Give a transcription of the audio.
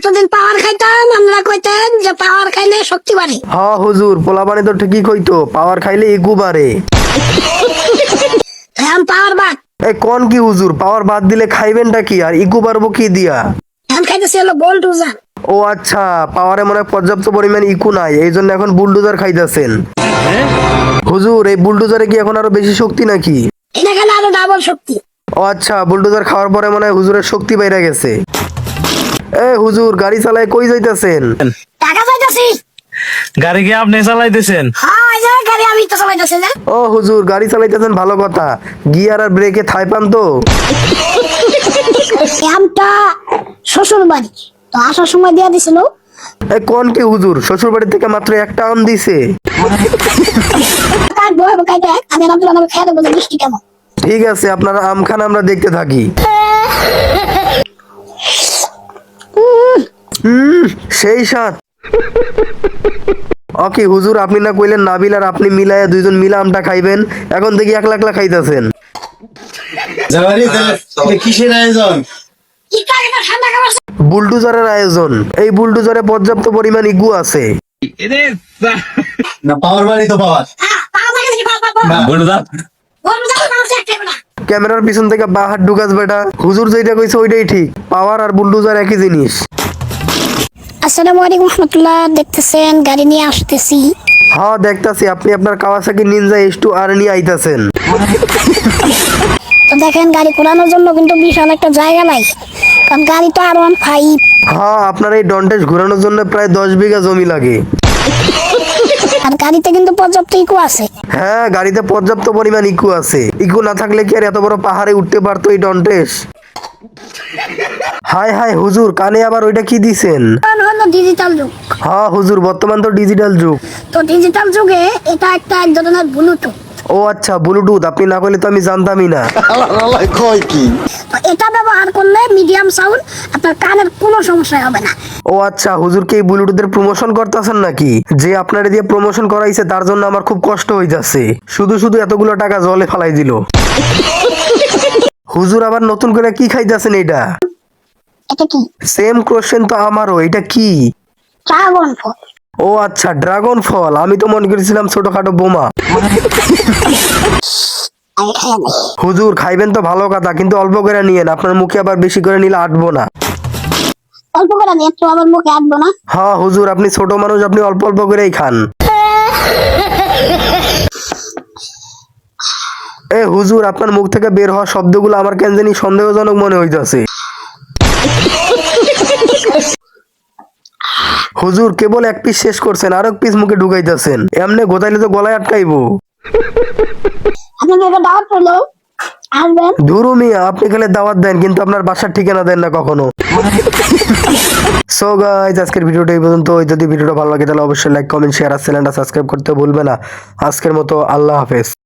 এতদিন পাওয়ার খাইতাম, আমরা কইতেন যে পাওয়ার খাইলে শক্তি বাড়ে। হ্যাঁ হুজুর, পোলাপানি তো ঠিকই কইতো, পাওয়ার খাইলে ইকু বাড়ে। এখন পাওয়ার বাদ, এই কোন কি হুজুর, পাওয়ার বাদ দিলে খাইবেনটা কি আর ইকু বাড়বো কি দিয়া? এখন খাইতেছি হলো বোল্ডোজার। ও আচ্ছা, পাওয়ারে মনে হয় পর্যাপ্ত পরিমাণ ইকু নাই, এই জন্য এখন বুলডোজার খাইতেছেন। হুজুর, এই বুলডোজারে কি এখন আরো বেশি শক্তি নাকি? এটা খেলে আরো ডাবল শক্তি। ও আচ্ছা, বুলডোজার খাওয়ার পরে মনে হয় হুজুরের শক্তি বাইরে গেছে। এ হুজুর, গাড়ি চালায় কই যাইতেছেন? টাকা চাইতেছি। গাড়ি কি আপনি চালাইতেছেন? হ্যাঁ, এই যে গাড়ি আমি তো চালাইতেছি না। ও হুজুর, গাড়ি চালাইতেছেন ভালো কথা, গিয়ার আর ব্রেকে থাই পান তো? আমটা শ্বশুর বাড়ি, তো আসার সময় দিয়া দিছিল। এই কোন কি হুজুর, শ্বশুর বাড়ি থেকে মাত্র একটা আম দিছে? কাটবো এবং কাটে আমি আব্দুল্লাহ নামে খেয়ে দেবো যে মিষ্টি কেমন। ঠিক আছে, আপনারা আম খান, আমরা দেখতে থাকি। সেই স্বাদ। ওকে হুজুর, আপনি না কইলেন নাবিল আর আপনি মিলায়া দুইজন মিলা আমটা খাইবেন, এখন দেখি একলা একলা খাইতেছেন। কিসের আয়োজন? কি কাকে ঠান্ডা খাবার? বুলডোজারের আয়োজন। এই বুলডোজারে পর্যাপ্ত পরিমাণ ইগু আছে। না, পাওয়ার বাড়ি তো পাওয়ার। হ্যাঁ, পাওয়া যায় কি পাওয়া? বুলডোজার বোল্ডোজার পাওয়া যায় একটা না। ক্যামেরার পিছন থেকে বাহার ঢুকাস বেটা, হুজুর যেটা কইছে ওইটাই ঠিক, পাওয়ার আর বুলডোজার একই জিনিস। আসসালামু আলাইকুম রহমতুল্লাহ, দেখতেছেন গাড়ি নিয়ে আসতেছি। হ্যাঁ দেখতাছি, আপনি আপনার কাওয়াসাকি নিনজা H2R নিয়ে আইতাছেন। তো দেখেন গাড়ি ঘোরানোর জন্য কিন্তু বিশাল একটা জায়গা নাই, কারণ গাড়ি তো R15। হ্যাঁ, আপনার এই ডন্টেজ ঘোরানোর জন্য প্রায় 10 বিঘা জমি লাগে। আর গাড়িতে কিন্তু পর্যাপ্ত ইকো আছে। হ্যাঁ, গাড়িতে পর্যাপ্ত পরিমাণ ইকু আছে, ইকু না থাকলে কি আর এত বড় পাহাড়ে উঠতে পারতো এই ডন্টেস? হাই হাই হুজুর, কানে আবার ওইটা কি দিছেন? কারণ হলো ডিজিটাল যুগ। হ্যাঁ হুজুর, বর্তমান তো ডিজিটাল যুগ। তো ডিজিটাল যুগে এটা একটা এক ধরনের ব্লুটুথ। ও আচ্ছা, ব্লুটুথ, আপনি না কইলে তো আমি জানতামই না। কয় কি? তো এটা ব্যবহার করলে মিডিয়াম সাউন্ড, আপনার কানের কোনো সমস্যা হবে না। ও আচ্ছা, হুজুর কি এই ব্লুটুথের প্রমোশন করতেছেন নাকি? যে আপনারা দিয়ে প্রমোশন করাইছে তার জন্য আমার খুব কষ্ট হয়ে যাচ্ছে, শুধু শুধু এতগুলো টাকা জলে ফালাই দিল। হুজুর, আবার নতুন করে কি খাইতেছেন এটা? এটা কি? সেম কোশ্চেন তো আমারও, এটা কি? ড্রাগন ফল। ও আচ্ছা, ড্রাগন ফল, আমি তো মনে করেছিলাম ছোটখাটো বোমা। আমি খাই না। হুজুর, খাইবেন তো ভালো কথা, কিন্তু অল্প করে নিয়েন, আপনার মুখে আবার বেশি করে নিলে আটবো না। অল্প করে নিয়ে একটু আমার মুখে আটবো না। হ্যাঁ হুজুর, আপনি ছোট মানুষ, আপনি অল্প অল্প করেই খান। এ হুজুর, আপনার মুখ থেকে বের হওয়া শব্দগুলো আমার কেন জানি সন্দেহজনক মনে হইতাছে। হুজুর, কেবল এক পিস শেষ করছেন, আর এক পিস মুখে ঢুকাইতেছেন, এমনি গোতাইলে তো গলায় আটকাইবো। আপনাদের দাওয়াত হলো, আসবেন। ধুরু মিয়া, আপনি খালি দাওয়াত দেন কিন্তু আপনার বাসার ঠিকানা দেন না কখনো। সো গাইস, আজকের ভিডিওটা এই পর্যন্ত। যদি ভিডিওটা ভালো লাগে তাহলে অবশ্যই লাইক, কমেন্ট, শেয়ার আর চ্যানেলটা সাবস্ক্রাইব করতে ভুলবে না। আজকের মতো আল্লাহ হাফেজ।